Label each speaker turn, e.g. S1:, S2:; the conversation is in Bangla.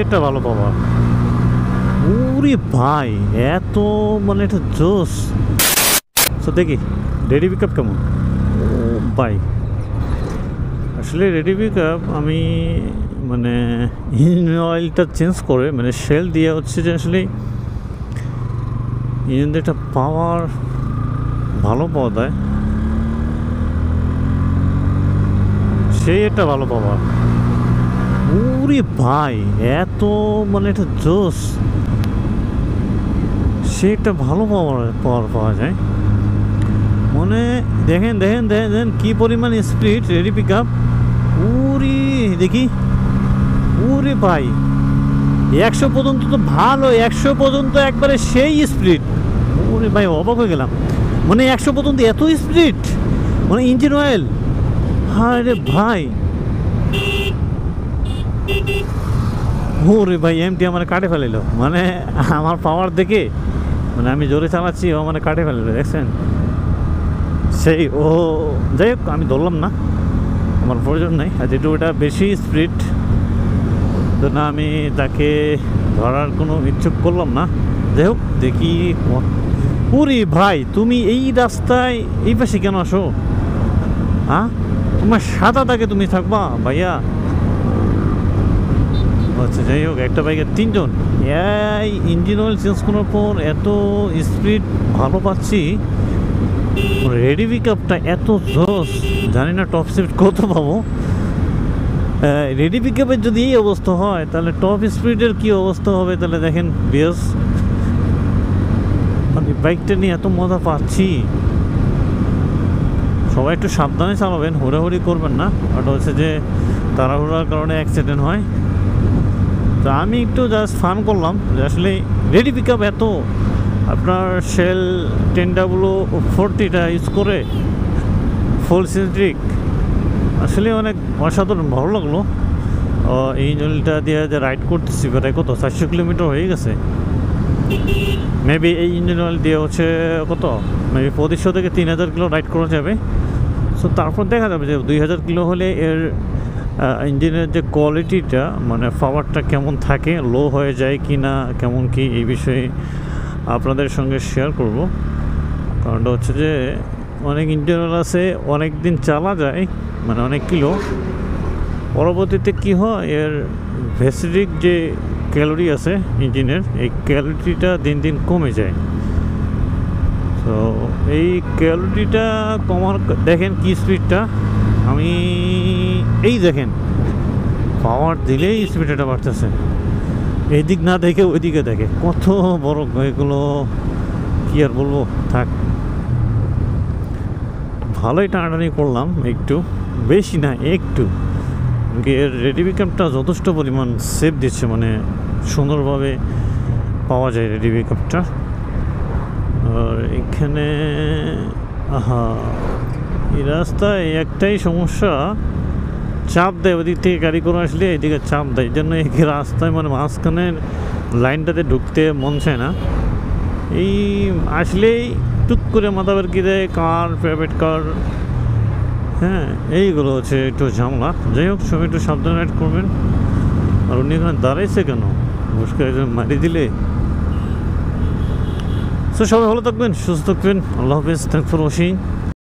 S1: এটা ভালো পাওয়া। ওরে ভাই, এত মানে এটা জোস। তো দেখি রেডি পিক আপ কেমন। ও ভাই, আসলে রেডি পিক আপ আমি মানে ইঞ্জিন অয়েলটা চেঞ্জ করে মানে শেল দিয়ে হচ্ছে যে আসলে ইঞ্জিন একটা পাওয়ার ভালো পাওয়া যায়, সেই একটা ভালো পাওয়ার। ওরে ভাই, এত মানে এটা জোস, সে একটা ভালো পাওয়ার পাওয়া যায়। মানে দেখেন দেখেন দেখেন দেখেন কি পরিমাণ স্পিড রেডি পিক আপ। উরি দেখি, ওরে ভাই 100 পর্যন্ত তো ভালো, 100 পর্যন্ত একবারে সেই স্পিড। ওরে ভাই অবাক হয়ে গেলাম, মানে 100 পর্যন্ত এত স্পিড, মানে ইঞ্জিন অয়েল। হ্যাঁ রে ভাই, ওরে ভাই এমটি আমার কাটে ফেলিল, মানে আমার পাওয়ার দেখে, মানে আমি জোরে চালাচ্ছি ও মানে কাটে ফেলিল, দেখছেন সেই। ও যাই হোক, আমি ধরলাম না, আমার প্রয়োজন নেই, আর যেহেতু ওটা বেশি স্পিড তো না, আমি তাকে ধরার কোনো ইচ্ছুক করলাম না। যাই হোক দেখি। পুরি ভাই, তুমি এই রাস্তায় এই পাশে কেন আসো? হ্যাঁ, তোমার সাদা দাগে তুমি থাকবা ভাইয়া। আচ্ছা যাই হোক, একটা বাইকের 3 জন, এই ইঞ্জিন অয়েল চেঞ্জ করার পর এত স্পিড ভালো পাচ্ছি। রেডি পিক আপটা এত জোস, জানি না টপ স্পিড কত পাবো। রেডি পিক আপের যদি এই অবস্থা হয় তাহলে টপ স্পিডের কি অবস্থা হবে তাহলে দেখেন বেশ। মানে বাইকটা নিয়ে এত মজা পাচ্ছি। সবাই একটু সাবধানে চালাবেন, হুড়াহুড়ি করবেন না, ওটা হচ্ছে যে তাড়াহুড়ার কারণে অ্যাক্সিডেন্ট হয়। তো আমি একটু জাস্ট ফান করলাম যে আসলে রেডি পিক আপ এত, আপনার শেল 10W40টা ইউজ করে ফুল সিনট্রিক, আসলে অনেক অসাধারণ ভালো লাগলো। এই ইঞ্জিনটা দিয়ে যে রাইড করতেছি প্রায় কত 400 কিলোমিটার হয়ে গেছে মেবি। এই ইঞ্জিন অয়েল দিয়ে হচ্ছে কত মেবি 2500 থেকে 3000 কিলো রাইড করা যাবে। সো তারপর দেখা যাবে যে 2000 কিলো হলে এর ইঞ্জিনের যে কোয়ালিটিটা মানে পাওয়ারটা কেমন থাকে, লো হয়ে যায় কি না, কেমন কি, এই বিষয়ে আপনাদের সঙ্গে শেয়ার করব। কারণটা হচ্ছে যে অনেক ইঞ্জিন অয়েল আছে অনেক দিন চালা যায়, মানে অনেক কিলো, পরবর্তীতে কি হয় এর বেসিক যে ক্যালোরি আছে ইঞ্জিনের, এই ক্যালোরিটা দিন দিন কমে যায়। তো এই ক্যালোরিটা কমার, দেখেন কি স্পিডটা, আমি এই দেখেন পাওয়ার দিলেই স্পিডটা বাড়তেছে, এইদিক না দেখে ওইদিকে দেখে, কত বড় এগুলো, কি আর বলবো, থাক। ভালোই টানাটানি করলাম, একটু বেশি না একটু। এর রেডি পিক আপটা যথেষ্ট পরিমাণ সেফ দিচ্ছে, মানে সুন্দরভাবে পাওয়া যায় রেডি পিক আপটা। আর এখানে এই রাস্তায় একটাই সমস্যা, চাপ দেয়, ওদিক থেকে গাড়ি করে আসলে এদিকে চাপ দেয়, এই জন্য এই রাস্তায় মানে মাঝখানের লাইনটাতে ঢুকতে মন চায় না। এই আসলেই টুক করে মাথা বেরকি দেয় কার, প্রাইভেট কার, হ্যাঁ এইগুলো হচ্ছে একটু ঝামেলা। যাই হোক সবাই একটু সাবধানে রাইড করবেন। আর উনি এখানে দাঁড়াইছে কেন, মুশকিল মারি দিলে। সো সবাই ভালো থাকবেন, সুস্থ থাকবেন, আল্লাহ হাফেজ, থ্যাংকস ফর ওয়াচিং।